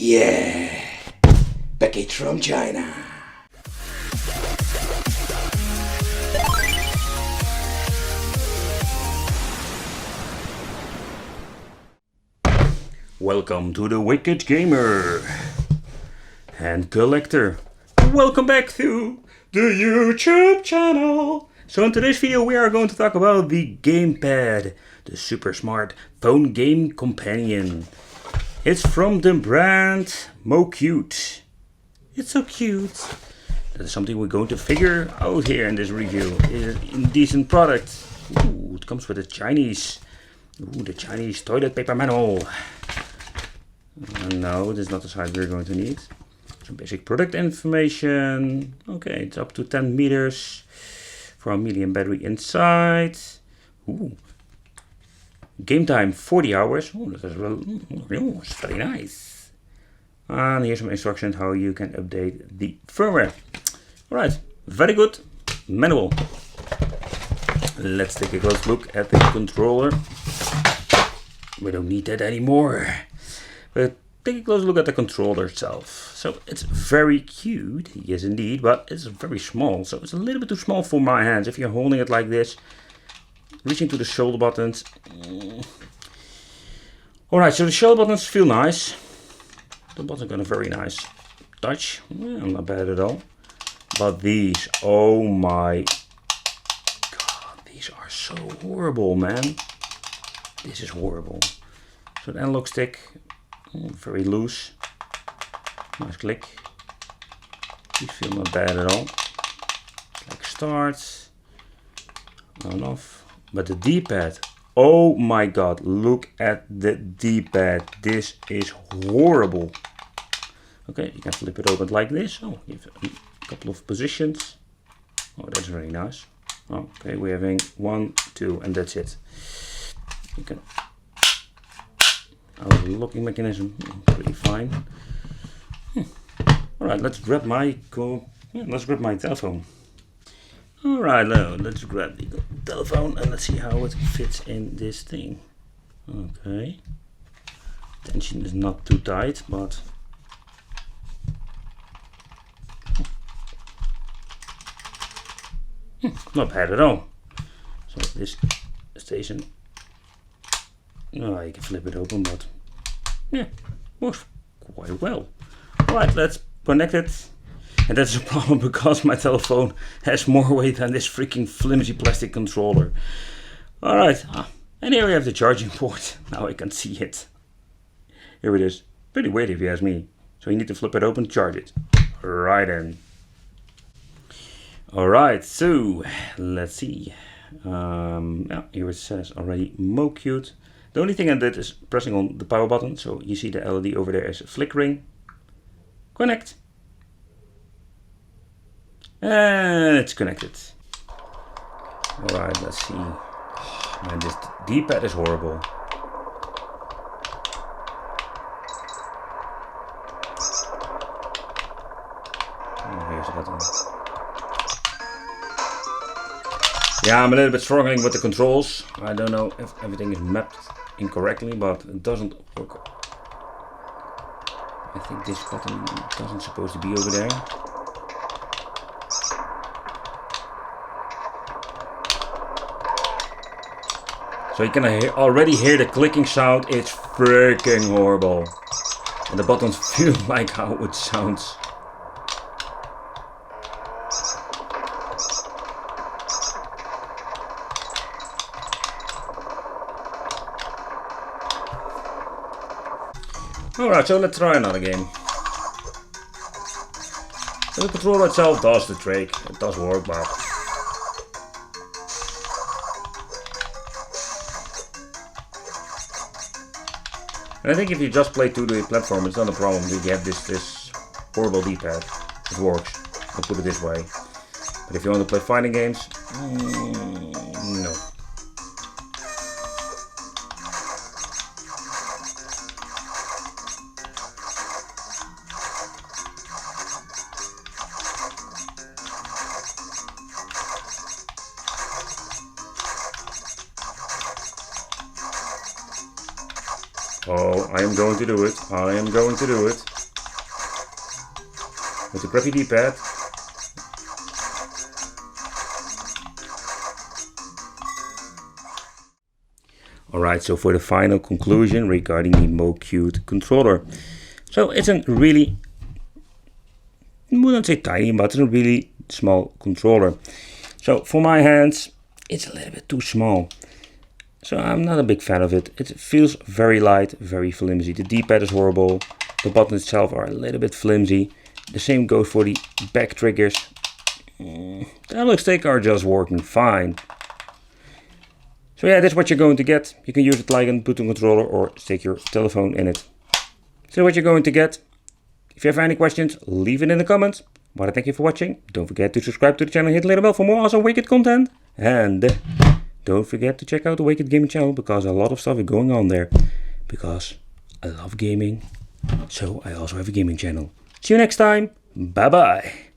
Yeah, package from China. Welcome to the Wicked Gamer and Collector. Welcome back to the YouTube channel. So in today's video we are going to talk about the gamepad, the super smart phone game companion. It's from the brand Mocute. It's so cute. That is something we're going to figure out here in this review. Is it a decent product? Ooh, it comes with the Chinese toilet paper manual. No, this is not the size we're going to need. Some basic product information. Okay, it's up to 10 meters for a medium battery inside. Ooh. Game time 40 hours. Oh, that is it's very nice. And here's some instructions how you can update the firmware. Alright, very good manual. Let's take a close look at the controller. We don't need that anymore. But take a close look at the controller itself. So it's very cute, yes indeed, but it's very small. So it's a little bit too small for my hands. If you're holding it like this, reaching to the shoulder buttons. Alright, so the shoulder buttons feel nice. The buttons got a very nice touch. Yeah, not bad at all. But these, oh my god, these are so horrible, man. This is horrible. So the analog stick, very loose. Nice click. These feel not bad at all. Like start, on off. But the D-pad, oh my god, look at the D-pad. This is horrible. Okay, you can flip it open like this. Oh, you have a couple of positions. Oh, that's very nice. Okay, we're having 1, 2, and that's it. You can. Our locking mechanism, pretty fine. All right, let's grab my telephone. All right, let's grab the telephone and let's see how it fits in this thing. Okay, tension is not too tight, but not bad at all. So this station. Oh, you can flip it open, but yeah, works quite well. Alright, let's connect it. And that's a problem because my telephone has more weight than this freaking flimsy plastic controller. Alright, and here we have the charging port. Now I can see it. Here it is. Pretty weird if you ask me. So you need to flip it open, charge it. Right then. Alright, so let's see. Yeah, here it says already Mocute. The only thing I did is pressing on the power button, so you see the LED over there is flickering. Connect. And it's connected. Alright, let's see. Man, this D-pad is horrible. Oh, here's the button. Yeah, I'm a little bit struggling with the controls. I don't know if everything is mapped incorrectly, but it doesn't work. I think this button doesn't supposed to be over there. So you can already hear the clicking sound. It's freaking horrible. And the buttons feel like how it sounds. Alright, so let's try another game. So the controller itself does the trick. It does work, but and I think if you just play 2D platform, it's not a problem. You have this horrible D-pad. It works. I'll put it this way. But if you want to play fighting games, no. Oh, I am going to do it. I am going to do it. With the crappy D-pad. Alright, so for the final conclusion regarding the Mocute controller. So it's a really, I wouldn't say tiny, but it's a really small controller. So for my hands, it's a little bit too small. So I'm not a big fan of it. It feels very light, very flimsy. The D-pad is horrible. The buttons itself are a little bit flimsy. The same goes for the back triggers. The analog stick are just working fine. So yeah, that's what you're going to get. You can use it like a Bluetooth controller or stick your telephone in it. So what you're going to get. If you have any questions, leave it in the comments. But I thank you for watching. Don't forget to subscribe to the channel and hit the little bell for more awesome Wicked content. And don't forget to check out the Wicked Gaming channel because a lot of stuff is going on there. Because I love gaming, so I also have a gaming channel. See you next time. Bye bye.